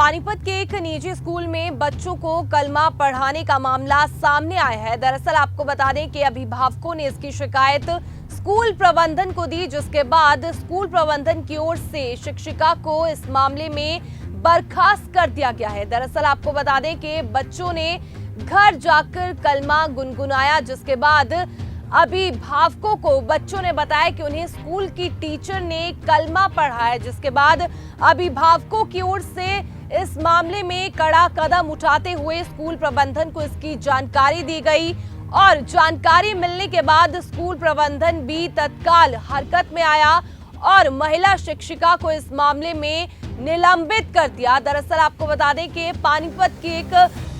पानीपत के एक निजी स्कूल में बच्चों को कलमा पढ़ाने का मामला सामने आया है। दरअसल आपको बता दें कि अभिभावकों ने इसकी शिकायत स्कूल प्रबंधन को दी, जिसके बाद स्कूल प्रबंधन की ओर से शिक्षिका को इस मामले में बर्खास्त कर दिया गया है। दरअसल आपको बता दें कि बच्चों ने घर जाकर कलमा गुनगुनाया, जिसके बाद अभिभावकों को बच्चों ने बताया कि उन्हें स्कूल की टीचर ने कलमा पढ़ाया, जिसके बाद अभिभावकों की ओर से इस मामले में कड़ा कदम उठाते हुए स्कूल प्रबंधन को इसकी जानकारी दी गई और जानकारी मिलने के बाद स्कूल प्रबंधन भी तत्काल हरकत में आया और महिला शिक्षिका को इस मामले में निलंबित कर दिया। दरअसल आपको बता दें कि पानीपत के एक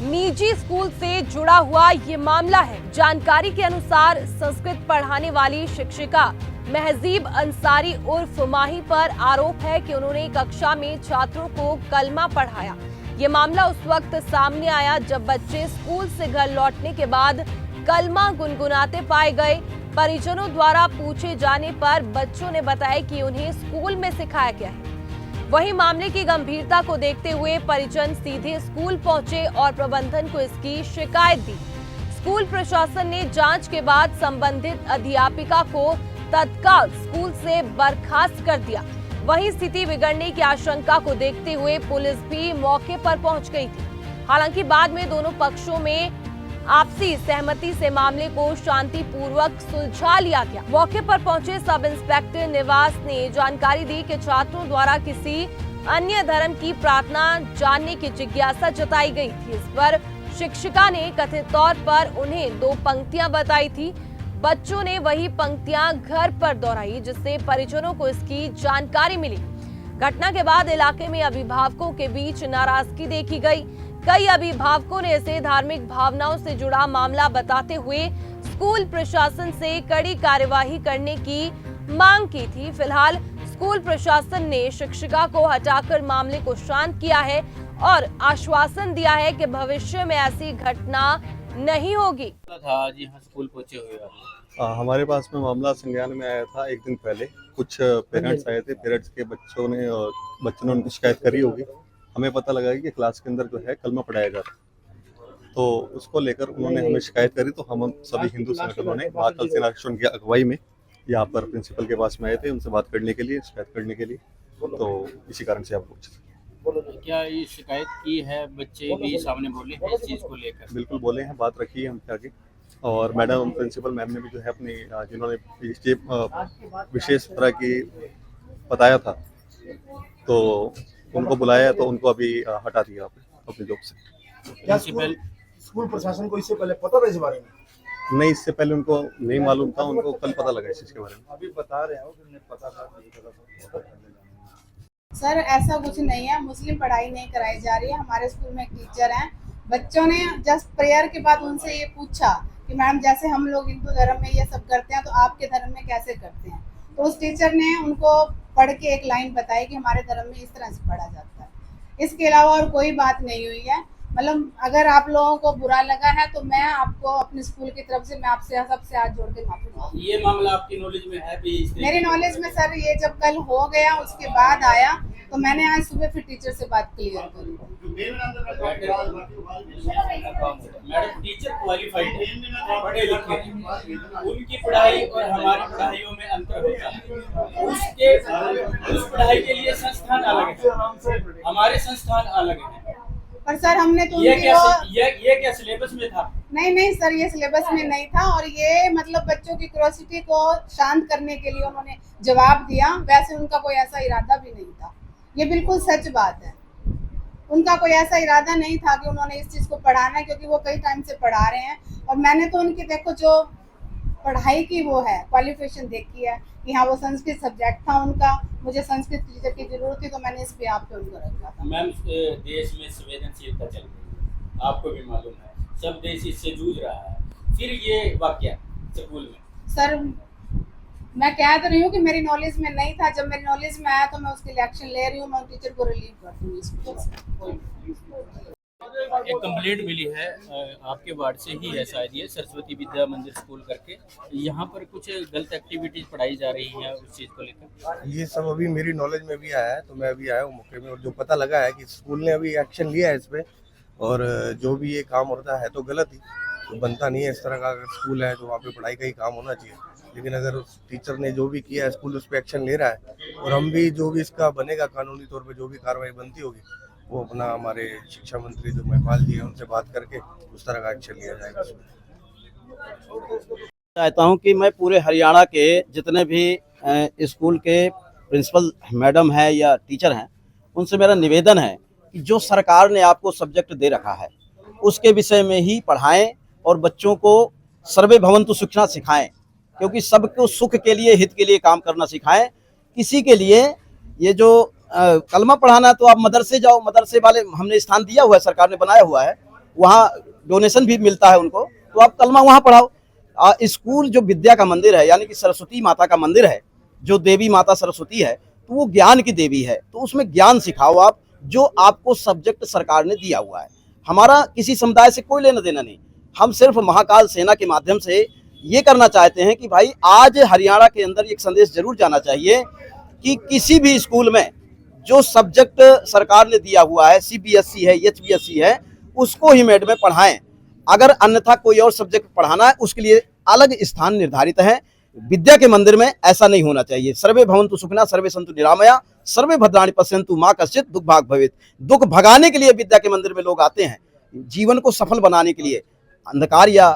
निजी स्कूल से जुड़ा हुआ ये मामला है। जानकारी के अनुसार संस्कृत पढ़ाने वाली शिक्षिका महजीब अंसारी उर्फ माही पर आरोप है कि उन्होंने कक्षा में छात्रों को कलमा पढ़ाया। ये मामला उस वक्त सामने आया जब बच्चे स्कूल से घर लौटने के बाद कलमा गुनगुनाते पाए गए। परिजनों द्वारा पूछे जाने पर बच्चों ने बताया कि उन्हें स्कूल में सिखाया गया है। वहीं मामले की गंभीरता को देखते हुए परिजन सीधे स्कूल पहुंचे और प्रबंधन को इसकी शिकायत दी। स्कूल प्रशासन ने जांच के बाद संबंधित अध्यापिका को तत्काल स्कूल से बर्खास्त कर दिया। वहीं स्थिति बिगड़ने की आशंका को देखते हुए पुलिस भी मौके पर पहुंच गई थी। हालांकि बाद में दोनों पक्षों में आपसी सहमति से मामले को शांतिपूर्वक सुलझा लिया गया। मौके पर पहुंचे सब इंस्पेक्टर निवास ने जानकारी दी कि छात्रों द्वारा किसी अन्य धर्म की प्रार्थना जानने की जिज्ञासा जताई गई थी। इस पर शिक्षिका ने कथित तौर पर उन्हें 2 पंक्तियां बताई थी। बच्चों ने वही पंक्तियां घर पर दोहराई, जिससे परिजनों को इसकी जानकारी मिली। घटना के बाद इलाके में अभिभावकों के बीच नाराजगी देखी गई। कई अभिभावकों ने इसे धार्मिक भावनाओं से जुड़ा मामला बताते हुए स्कूल प्रशासन से कड़ी कार्यवाही करने की मांग की थी। फिलहाल स्कूल प्रशासन ने शिक्षिका को हटाकर मामले को शांत किया है और आश्वासन दिया है कि भविष्य में ऐसी घटना नहीं होगी। जी हाँ, स्कूल पहुंचे हुए हमारे पास में मामला संज्ञान में आया था। एक दिन पहले कुछ पेरेंट्स आए थे। पेरेंट्स के बच्चों ने उनकी शिकायत करी होगी। हमें पता लगा कि क्लास के अंदर जो है कलमा पढ़ाया जा रहा है, तो उसको लेकर उन्होंने हमें शिकायत करी। तो हम सभी हिंदू संगठनों ने महाकाल सेना राष्ट्र की अगुवाई में यहाँ पर प्रिंसिपल के पास में आए थे, उनसे बात करने के लिए, शिकायत करने के लिए। तो इसी कारण से आप पूछे। क्या ये शिकायत की है? बच्चे भी सामने बोले हैं इस चीज को लेकर? बिल्कुल बोले हैं, बात रखी है हमसे आगे। और मैडम प्रिंसिपल मैम ने भी जो है अपनी जिन्होंने विशेष तरह की बताया था, तो उनको बुलाया, तो उनको अभी हटा दिया अपनी जॉब से। स्कूल प्रशासन को इससे पहले पता था इस बारे में? नहीं, इससे पहले उनको नहीं मालूम था। उनको कल पता लगा इस चीज के बारे में। अभी बता रहे हो कि उन्हें पता था, नहीं पता था। सर ऐसा कुछ नहीं है, मुस्लिम पढ़ाई नहीं कराई जा रही है। हमारे स्कूल में टीचर हैं, बच्चों ने जस्ट प्रेयर के बाद उनसे ये पूछा कि मैम जैसे हम लोग हिंदू धर्म में ये सब करते हैं तो आपके धर्म में कैसे करते हैं। तो उस टीचर ने उनको पढ़ के एक लाइन बताई कि हमारे धर्म में इस तरह से पढ़ा जाता है। इसके अलावा और कोई बात नहीं हुई है। मतलब अगर आप लोगों को बुरा लगा है तो मैं आपको अपने स्कूल की तरफ से मैं आपसे सबसे हाथ जोड़ के माफी मांगती हूं। ये मामला आपकी नॉलेज में है भी? मेरे नॉलेज में सर ये जब कल हो गया उसके बाद आया, तो मैंने आज सुबह फिर टीचर से बात क्लियर करी। मैडम टीचर क्वालिफाइड है, पढ़े लिखे हैं, उनकी पढ़ाई और हमारी पढ़ाइयों में अंतर होता है। उस पढ़ाई के लिए संस्थान अलग है, हमारे संस्थान अलग है। पर सर हमने तो ये क्या सिलेबस में था? नहीं सर, ये सिलेबस में नहीं था। और ये मतलब बच्चों की क्यूरियोसिटी को शांत करने के लिए उन्होंने जवाब दिया। वैसे उनका कोई ऐसा इरादा भी नहीं था। ये बिल्कुल सच बात है, उनका कोई ऐसा इरादा नहीं था कि उन्होंने इस चीज़ को पढ़ाना है, क्योंकि वो कई टाइम से पढ़ा रहे हैं। और मैंने तो उनकी देखो जो पढ़ाई की वो है क्वालिफिकेशन देखी है कि हाँ वो संस्कृत सब्जेक्ट था उनका। मुझे संस्कृत टीचर की जरूरत थी तो मैंने इस पे आप पे उनको रखा था। मैम देश में संवेदनशीलता चल रही है, आपको भी मालूम है, सब देश इससे जूझ रहा है। फिर ये वाकया स्कूल में? सर मैं कह तो रही हूँ कि मेरी नॉलेज में नहीं था। जब मेरी नॉलेज में आया तो मैं उसके लिए एक्शन ले रही हूँ। मैं टीचर को रिलीव कर दूँगी इस एक कंप्लेंट मिली है आपके वार्ड से ही है शायद, ये सरस्वती विद्या मंदिर स्कूल करके, यहाँ पर कुछ गलत एक्टिविटीज पढ़ाई जा रही हैं उस चीज़ को लेकर। ये सब अभी मेरी नॉलेज में भी आया है, तो मैं अभी आया हूँ मौके में, और जो पता लगा है कि स्कूल ने अभी एक्शन लिया है इस पे, और जो भी ये काम होता है तो गलत ही, तो बनता नहीं है इस तरह का। अगर स्कूल है तो वहाँ पे पढ़ाई का ही काम होना चाहिए, लेकिन अगर उस टीचर ने जो भी किया है, स्कूल उस पर एक्शन ले रहा है, और हम भी जो भी इसका बनेगा कानूनी तौर पे जो भी कार्रवाई बनती होगी वो अपना हमारे शिक्षा मंत्री जो महिपाल जी हैं उनसे बात करके उस तरह का एक्शन लिया जाएगा। चाहता हूं कि मैं पूरे हरियाणा के जितने भी स्कूल के प्रिंसिपल मैडम है या टीचर हैं, उनसे मेरा निवेदन है कि जो सरकार ने आपको सब्जेक्ट दे रखा है उसके विषय में ही पढ़ाएं और बच्चों को सर्वे भवन्तु सुखिनः सिखाएं, क्योंकि सबको सुख के लिए, हित के लिए काम करना सिखाएं। किसी के लिए ये जो कलमा पढ़ाना, तो आप मदरसे जाओ, मदरसे वाले हमने स्थान दिया हुआ है, सरकार ने बनाया हुआ है, वहाँ डोनेशन भी मिलता है उनको, तो आप कलमा वहाँ पढ़ाओ। स्कूल जो विद्या का मंदिर है, यानी कि सरस्वती माता का मंदिर है, जो देवी माता सरस्वती है, तो वो ज्ञान की देवी है, तो उसमें ज्ञान सिखाओ आप, जो आपको सब्जेक्ट सरकार ने दिया हुआ है। हमारा किसी समुदाय से कोई लेना देना नहीं, हम सिर्फ महाकाल सेना के माध्यम से ये करना चाहते हैं कि भाई आज हरियाणा के अंदर एक संदेश जरूर जाना चाहिए कि किसी भी स्कूल में जो सब्जेक्ट सरकार ने दिया हुआ है, CBSE है, HBSE है, उसको ही मैडम पढ़ाएं। अगर अन्यथा कोई और सब्जेक्ट पढ़ाना है उसके लिए अलग स्थान निर्धारित है। विद्या के मंदिर में ऐसा नहीं होना चाहिए। सर्वे भवन्तु सुखिनः, सर्वे सन्तु निरामया, सर्वे भद्राणि पश्यन्तु मा कश्चित् दुःख भाग् भवेत्। दुख भगाने के लिए विद्या के मंदिर में लोग आते हैं, जीवन को सफल बनाने के लिए, अंधकार या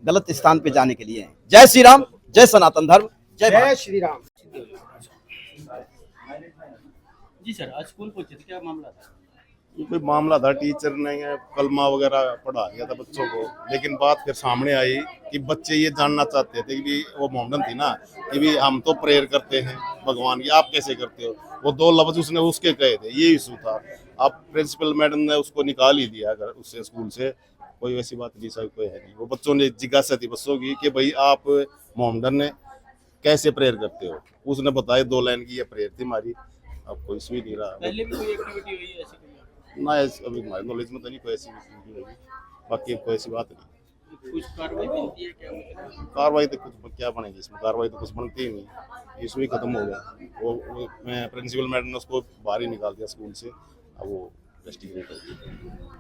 गलत स्थान पे जाने के लिए। जय श्री राम, जय सनातन धर्म, जय श्री राम। जी सर, आज स्कूल पहुंचे थे, क्या मामला था? कोई मामला था, टीचर ने कलमा वगैरह पढ़ा दिया था बच्चों को, लेकिन बात फिर सामने आई कि बच्चे ये जानना चाहते थे कि वो मोहम्मदन थी ना कि भी हम तो प्रेयर करते हैं भगवान की, आप कैसे करते हो, वो दो लफ्ज उसने उसके कहे थे, ये इशू था। अब प्रिंसिपल मैडम ने उसको निकाल ही दिया अगर उससे स्कूल से, कोई वैसी बात नहीं सर, कोई है नहीं। वो बच्चों ने जिज्ञासा थी बच्चों की कि भाई आप मोहम्मदन ने कैसे प्रेयर करते हो, उसने बताया 2 लाइन की ये प्रेयर थी हमारी। अब कोई सुई नहीं रहा पहले भी कोई एक्टिविटी हुई है ऐसी कोई? ना, अभी हमारी नॉलेज में तो नहीं कोई ऐसी होगी, बाकी कोई ऐसी बात नहीं। कुछ कार्रवाई बनती है क्या? कार्रवाई तो कुछ क्या बनेगी इसमें, कार्रवाई तो कुछ बनती ही नहीं, इशू ही खत्म हो गया। वो मैं प्रिंसिपल मैडम ने उसको बाहर ही निकाल दिया स्कूल से, अब वो इन्वेस्टिगेट होगी।